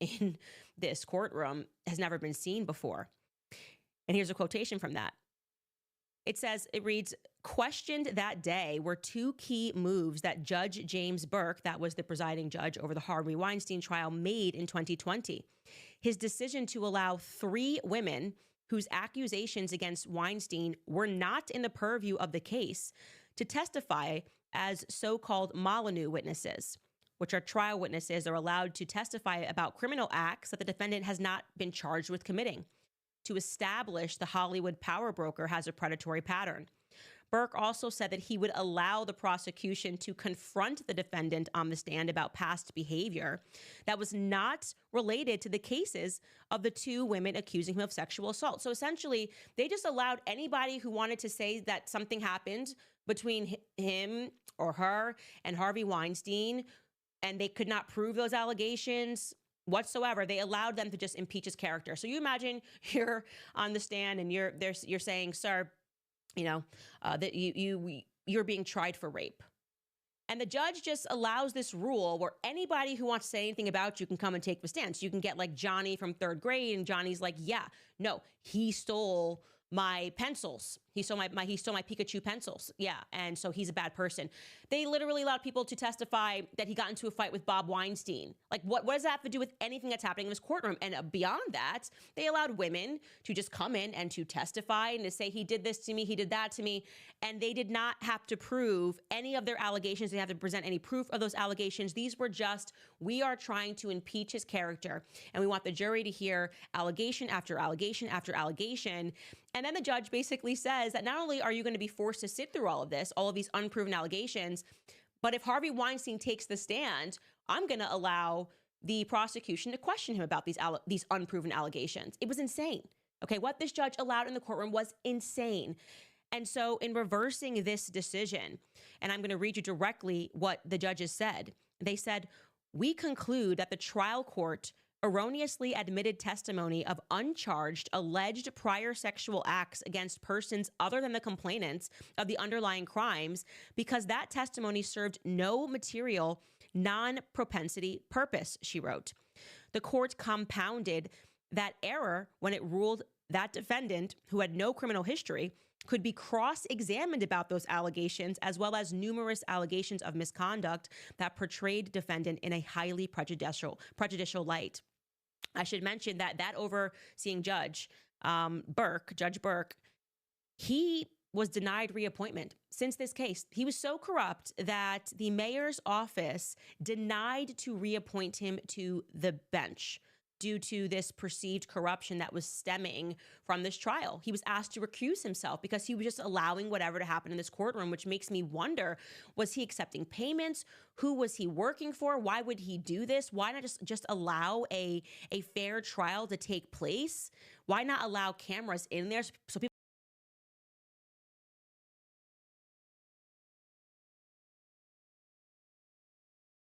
in this courtroom has never been seen before. And here's a quotation from that. It reads, questioned that day were two key moves that Judge James Burke, that was the presiding judge over the Harvey Weinstein trial, made in 2020. His decision to allow 3 women whose accusations against Weinstein were not in the purview of the case to testify as so-called Molyneux witnesses, which are trial witnesses, are allowed to testify about criminal acts that the defendant has not been charged with committing, to establish the Hollywood power broker has a predatory pattern. Burke also said that he would allow the prosecution to confront the defendant on the stand about past behavior that was not related to the cases of the 2 women accusing him of sexual assault. So essentially, they just allowed anybody who wanted to say that something happened between him or her and Harvey Weinstein, and they could not prove those allegations whatsoever. They allowed them to just impeach his character. So you imagine you're on the stand and you're saying, sir, that you're being tried for rape. And the judge just allows this rule where anybody who wants to say anything about you can come and take the stand. So you can get like Johnny from 3rd grade, and Johnny's like, yeah, no, he stole my pencils. He stole my Pikachu pencils. Yeah. And so he's a bad person. They literally allowed people to testify that he got into a fight with Bob Weinstein. Like, what does that have to do with anything that's happening in this courtroom? And beyond that, they allowed women to just come in and to testify and to say, he did this to me, he did that to me. And they did not have to prove any of their allegations. They didn't have to present any proof of those allegations. These were just, we are trying to impeach his character, and we want the jury to hear allegation after allegation after allegation. And then the judge basically says that not only are you going to be forced to sit through all of this, all of these unproven allegations, but if Harvey Weinstein takes the stand, I'm going to allow the prosecution to question him about these unproven allegations. It was insane. Okay, what this judge allowed in the courtroom was insane. And so in reversing this decision, and I'm going to read you directly what the judges said. They said, we conclude that the trial court erroneously admitted testimony of uncharged alleged prior sexual acts against persons other than the complainants of the underlying crimes because that testimony served no material non-propensity purpose, she wrote. The court compounded that error when it ruled that defendant, who had no criminal history, could be cross-examined about those allegations, as well as numerous allegations of misconduct that portrayed defendant in a highly prejudicial light. I should mention that overseeing judge, Judge Burke, he was denied reappointment since this case. He was so corrupt that the mayor's office denied to reappoint him to the bench due to this perceived corruption that was stemming from this trial. He was asked to recuse himself because he was just allowing whatever to happen in this courtroom, which makes me wonder, was he accepting payments? Who was he working for? Why would he do this? Why not just allow a fair trial to take place? Why not allow cameras in there so people